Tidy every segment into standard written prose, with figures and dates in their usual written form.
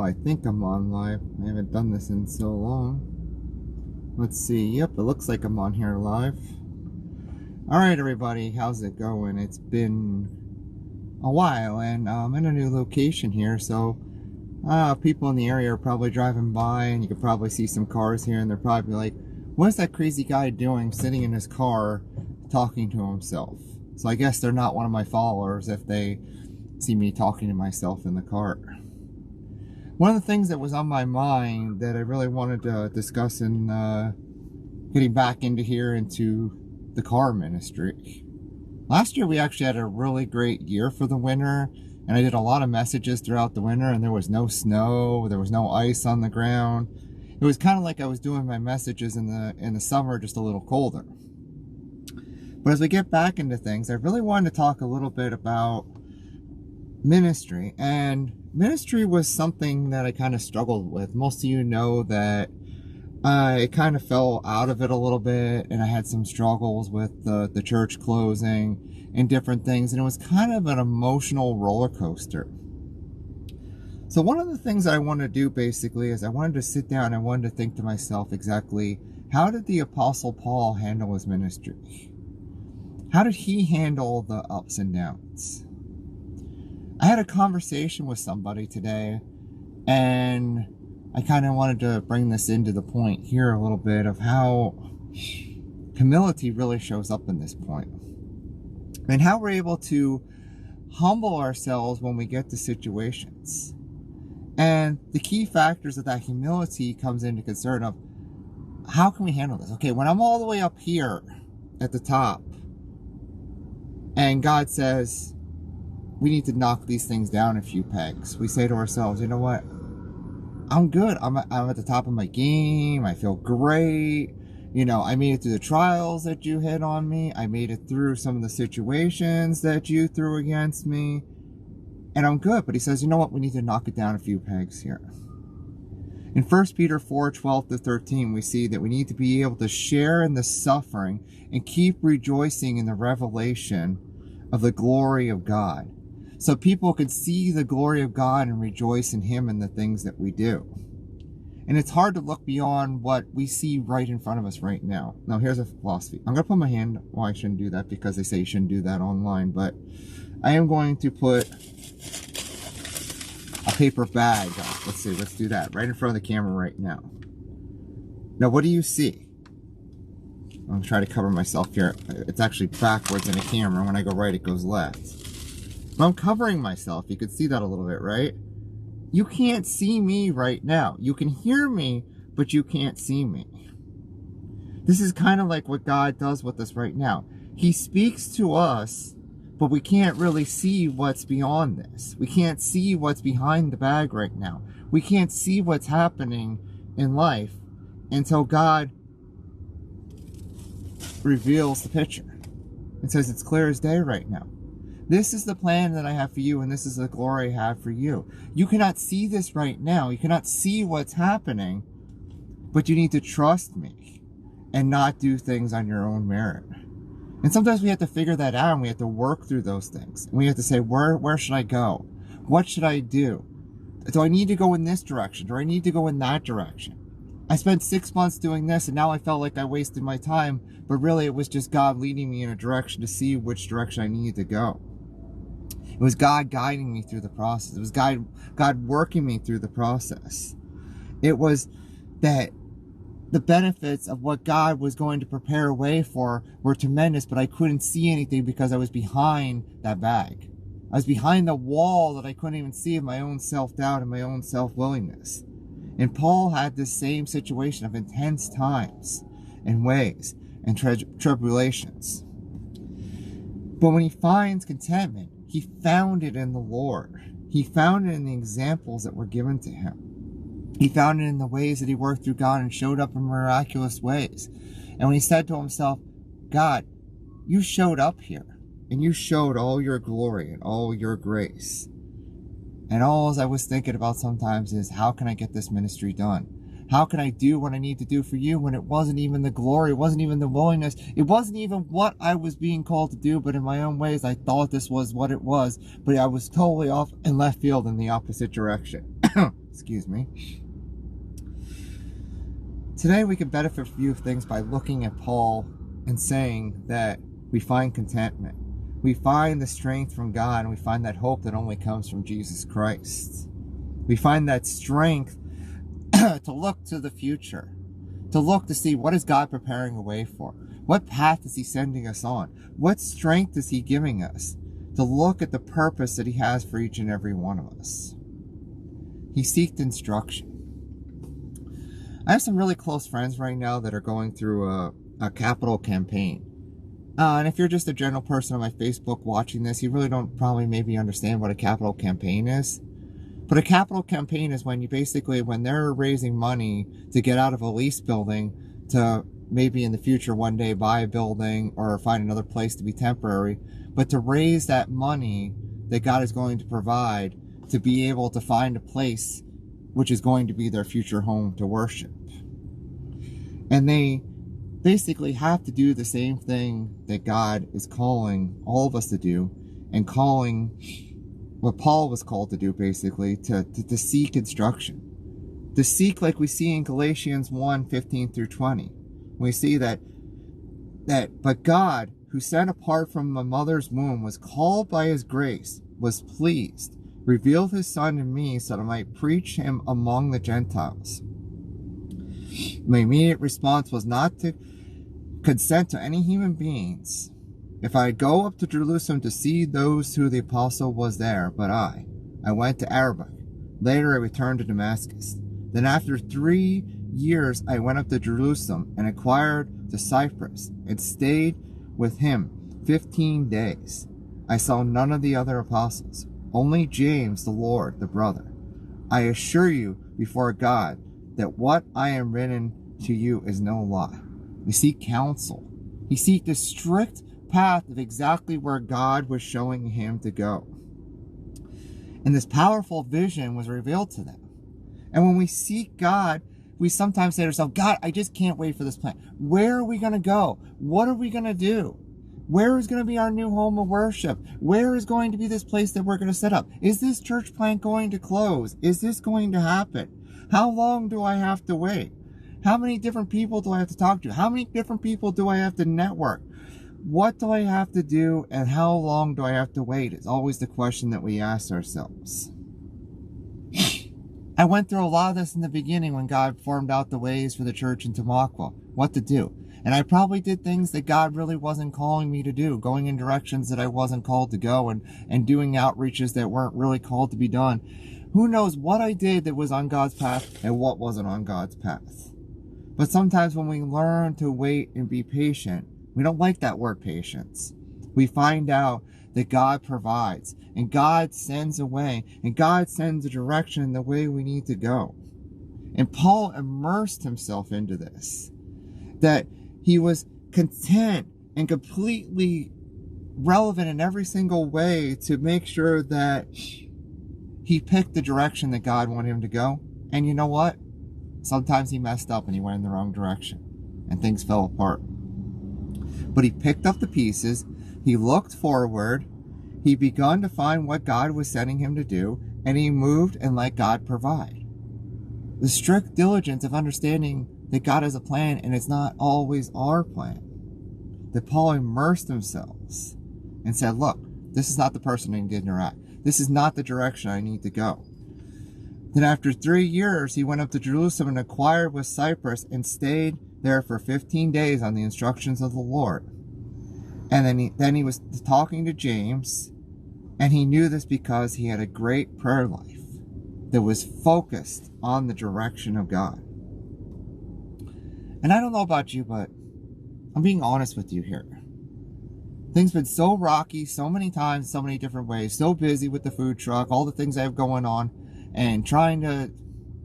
now. I think I'm on live. I haven't done this in so long. Let's see. Yep, it looks like I'm on here live. Alright, everybody. How's it going? It's been a while, and I'm in a new location here, so people in the area are probably driving by, and you can probably see some cars here, and they're probably like, what's that crazy guy doing sitting in his car talking to himself? So I guess they're not one of my followers if they see me talking to myself in the car. One of the things that was on my mind that I really wanted to discuss in getting back into here into the car ministry. Last year we actually had a really great year for the winter, and I did a lot of messages throughout the winter, and there was no snow, there was no ice on the ground. It was kind of like I was doing my messages in the summer, just a little colder. But as we get back into things, I really wanted to talk a little bit about ministry. And ministry was something that I kind of struggled with. Most of you know that I kind of fell out of it a little bit, and I had some struggles with the church closing and different things, and it was kind of an emotional roller coaster. So one of the things that I wanted to do basically is I wanted to sit down and I wanted to think to myself exactly, how did the Apostle Paul handle his ministry? How did he handle the ups and downs? I had a conversation with somebody today, and I kind of wanted to bring this into the point here a little bit of how humility really shows up in this point, and how we're able to humble ourselves when we get to situations. And the key factors of that humility comes into concern of, how can we handle this? Okay, when I'm all the way up here at the top, and God says, we need to knock these things down a few pegs. We say to ourselves, you know what? I'm good. I'm at the top of my game. I feel great. You know, I made it through the trials that you hit on me. I made it through some of the situations that you threw against me. And I'm good. But he says, you know what? We need to knock it down a few pegs here. In 1 Peter 4:12-13, we see that we need to be able to share in the suffering and keep rejoicing in the revelation of the glory of God, so people can see the glory of God and rejoice in Him and the things that we do. And it's hard to look beyond what we see right in front of us right now. Now, here's a philosophy. I'm going to put my hand, well, I shouldn't do that because they say you shouldn't do that online, but I am going to put a paper bag up. Let's see, let's do that right in front of the camera right now. Now, what do you see? I'm going to try to cover myself here. It's actually backwards in a camera. When I go right, it goes left. I'm covering myself. You can see that a little bit, right? You can't see me right now. You can hear me, but you can't see me. This is kind of like what God does with us right now. He speaks to us, but we can't really see what's beyond this. We can't see what's behind the bag right now. We can't see what's happening in life until God reveals the picture and says it's clear as day right now. This is the plan that I have for you, and this is the glory I have for you. You cannot see this right now. You cannot see what's happening, but you need to trust me and not do things on your own merit. And sometimes we have to figure that out, and we have to work through those things. And we have to say, where should I go? What should I do? Do I need to go in this direction? Do I need to go in that direction? I spent 6 months doing this, and now I felt like I wasted my time, but really it was just God leading me in a direction to see which direction I needed to go. It was God guiding me through the process. It was God working me through the process. It was that the benefits of what God was going to prepare a way for were tremendous, but I couldn't see anything because I was behind that bag. I was behind the wall that I couldn't even see of my own self-doubt and my own self-willingness. And Paul had this same situation of intense times and ways and tribulations. But when he finds contentment, he found it in the Lord. He found it in the examples that were given to him. He found it in the ways that he worked through God and showed up in miraculous ways. And when he said to himself, God, you showed up here and you showed all your glory and all your grace. And all I was thinking about sometimes is, how can I get this ministry done? How can I do what I need to do for you when it wasn't even the glory, it wasn't even the willingness, it wasn't even what I was being called to do, but in my own ways I thought this was what it was, but I was totally off in left field in the opposite direction. Excuse me. Today we can benefit from a few things by looking at Paul and saying that we find contentment. We find the strength from God, and we find that hope that only comes from Jesus Christ. We find that strength to look to the future, to look to see what is God preparing a way for. What path is he sending us on? What strength is he giving us to look at the purpose that he has for each and every one of us? He seeked instruction. I have some really close friends right now that are going through a capital campaign. And if you're just a general person on my Facebook watching this, you really don't probably maybe understand what a capital campaign is. But a capital campaign is when when they're raising money to get out of a lease building to maybe in the future one day buy a building or find another place to be temporary, but to raise that money that God is going to provide to be able to find a place which is going to be their future home to worship. And they basically have to do the same thing that God is calling all of us to do, and calling what Paul was called to do, basically, to seek instruction. To seek, like we see in Galatians 1:15-20. We see that but God, who sent apart from a mother's womb, was called by his grace, was pleased, revealed his Son in me so that I might preach him among the Gentiles. My immediate response was not to consent to any human beings if I go up to Jerusalem to see those who the apostle was there, but I went to Arabic. Later I returned to Damascus. Then after 3 years I went up to Jerusalem and inquired to Cyprus and stayed with him 15 days. I saw none of the other apostles, only James the Lord, the brother. I assure you before God that what I am written to you is no lie. We seek counsel. He seeked a strict path of exactly where God was showing him to go. And this powerful vision was revealed to them. And when we seek God, we sometimes say to ourselves, God, I just can't wait for this plan. Where are we going to go? What are we going to do? Where is going to be our new home of worship? Where is going to be this place that we're going to set up? Is this church plant going to close? Is this going to happen? How long do I have to wait? How many different people do I have to talk to? How many different people do I have to network? What do I have to do, and how long do I have to wait? It's always the question that we ask ourselves. I went through a lot of this in the beginning when God formed out the ways for the church in Tamaqua, what to do. And I probably did things that God really wasn't calling me to do, going in directions that I wasn't called to go, and doing outreaches that weren't really called to be done. Who knows what I did that was on God's path and what wasn't on God's path. But sometimes when we learn to wait and be patient, we don't like that word patience. We find out that God provides, and God sends a way, and God sends a direction in the way we need to go. And Paul immersed himself into this, that he was content and completely relevant in every single way to make sure that he picked the direction that God wanted him to go. And you know what? Sometimes he messed up and he went in the wrong direction, and things fell apart. But he picked up the pieces, he looked forward, he begun to find what God was sending him to do, and he moved and let God provide. The strict diligence of understanding that God has a plan and it's not always our plan. That Paul immersed himself and said, look, this is not the person I need to interact. This is not the direction I need to go. Then after 3 years, he went up to Jerusalem and inquired with Cyprus and stayed there for 15 days on the instructions of the Lord. And then he was talking to James, and he knew this because he had a great prayer life that was focused on the direction of God. And I don't know about you, but I'm being honest with you here. Things been so rocky so many times, so many different ways, so busy with the food truck, all the things I have going on, and trying to,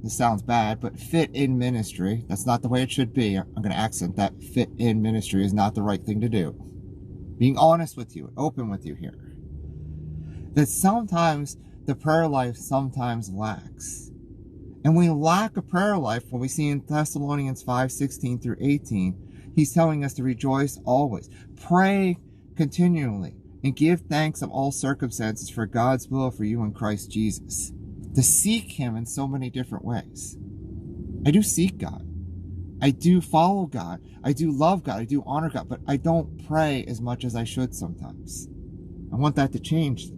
this sounds bad, but fit in ministry. That's not the way it should be. I'm going to accent that. Fit in ministry is not the right thing to do. Being honest with you, open with you here. That sometimes the prayer life sometimes lacks. And we lack a prayer life when we see in Thessalonians 5:16-18, he's telling us to rejoice always. Pray continually and give thanks of all circumstances for God's will for you in Christ Jesus. to seek him in so many different ways. I do seek God. I do follow God. I do love God. I do honor God, but I don't pray as much as I should sometimes. I want that to change,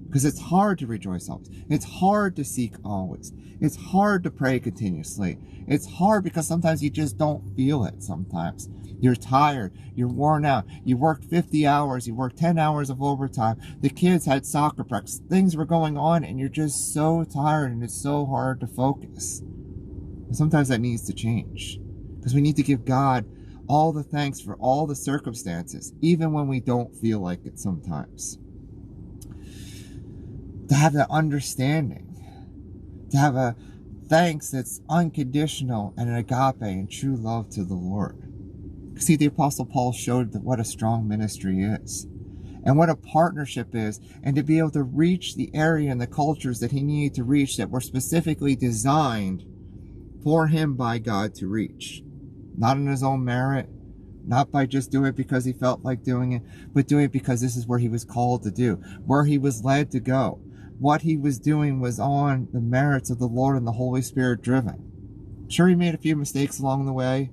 because it's hard to rejoice always. It's hard to seek always. It's hard to pray continuously. It's hard because sometimes you just don't feel it sometimes. You're tired. You're worn out. You worked 50 hours. You worked 10 hours of overtime. The kids had soccer practice. Things were going on and you're just so tired and it's so hard to focus. And sometimes that needs to change, because we need to give God all the thanks for all the circumstances, even when we don't feel like it sometimes. To have that understanding, to have a thanks that's unconditional and an agape and true love to the Lord. See, the Apostle Paul showed what a strong ministry is and what a partnership is, and to be able to reach the area and the cultures that he needed to reach that were specifically designed for him by God to reach. Not on his own merit, not by just doing it because he felt like doing it, but doing it because this is where he was called to do, where he was led to go. What he was doing was on the merits of the Lord and the Holy Spirit driven. Sure, he made a few mistakes along the way,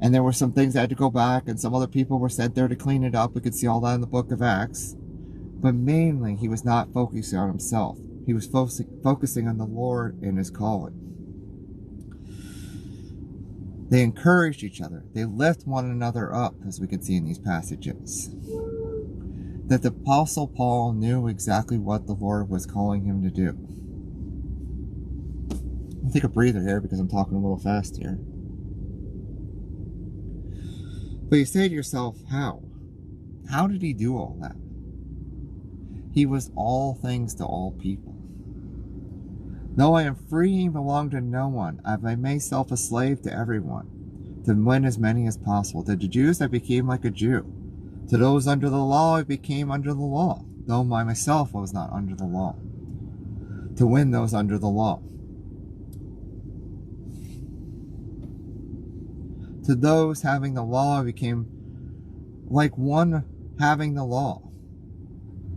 and there were some things that had to go back, and some other people were sent there to clean it up. We could see all that in the book of Acts. But mainly, he was not focusing on himself. He was focusing on the Lord and his calling. They encouraged each other. They lift one another up, as we can see in these passages. That the Apostle Paul knew exactly what the Lord was calling him to do. I'll take a breather here because I'm talking a little fast here. But you say to yourself, how? How did he do all that? He was all things to all people. Though I am free and belong to no one, I have made myself a slave to everyone, to win as many as possible. To the Jews I became like a Jew. To those under the law I became under the law, though I myself was not under the law, to win those under the law. To those having the law I became like one having the law,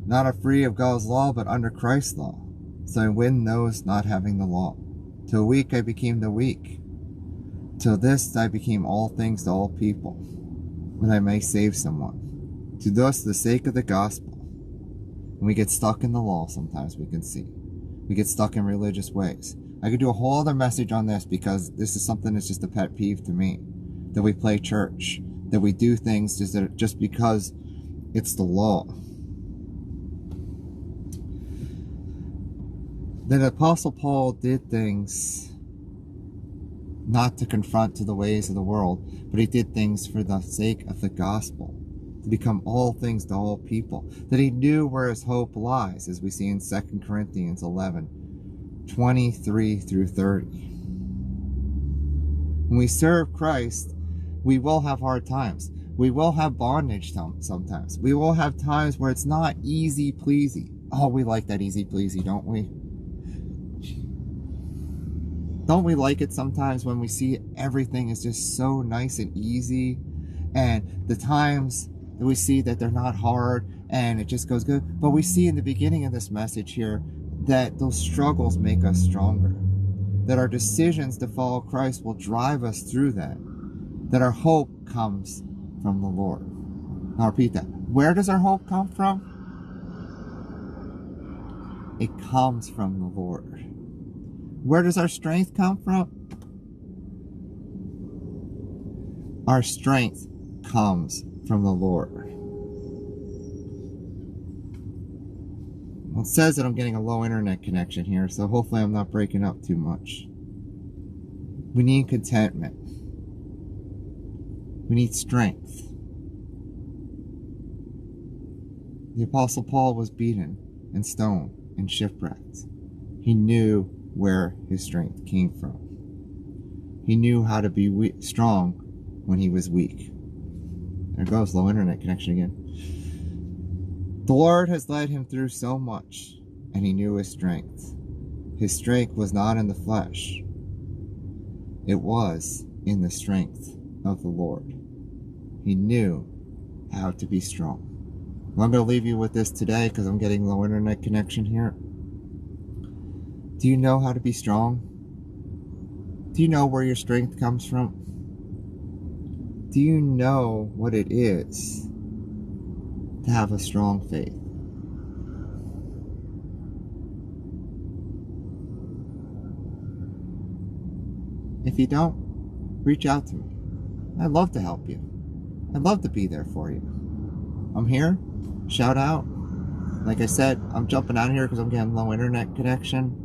not free of God's law, but under Christ's law. So I win those not having the law. To the weak I became the weak. To this I became all things to all people, that I may save someone. To thus the sake of the gospel. When we get stuck in the law, sometimes we can see. We get stuck in religious ways. I could do a whole other message on this, because this is something that's just a pet peeve to me. That we play church. That we do things just because it's the law. That Apostle Paul did things not to confront to the ways of the world, but he did things for the sake of the gospel, to become all things to all people. That he knew where his hope lies, as we see in 2 Corinthians 11:23 through 30. When we serve Christ, we will have hard times. We will have bondage sometimes. We will have times where it's not easy pleasy. Oh, we like that easy pleasy, don't we? Don't we like it sometimes when we see everything is just so nice and easy, and the times that we see that they're not hard and it just goes good? But we see in the beginning of this message here that those struggles make us stronger, that our decisions to follow Christ will drive us through that our hope comes from the Lord. I'll repeat that. Where does our hope come from? It comes from the Lord. Where does our strength come from? Our strength comes from the Lord. Well, it says that I'm getting a low internet connection here, so hopefully I'm not breaking up too much. We need contentment. We need strength. The Apostle Paul was beaten and stoned and shipwrecked. He knew where his strength came from. He knew how to be strong when he was weak. There goes low internet connection again. The Lord has led him through so much, and he knew his strength. His strength was not in the flesh. It was in the strength of the Lord. He knew how to be strong. Well, I'm going to leave you with this today because I'm getting low internet connection here. Do you know how to be strong? Do you know where your strength comes from? Do you know what it is to have a strong faith? If you don't, reach out to me. I'd love to help you. I'd love to be there for you. I'm here. Shout out. Like I said, I'm jumping out of here because I'm getting low internet connection.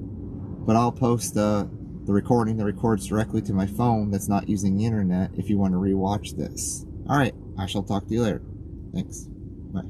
But I'll post the recording that records directly to my phone that's not using the internet if you want to rewatch this. Alright, I shall talk to you later. Thanks. Bye.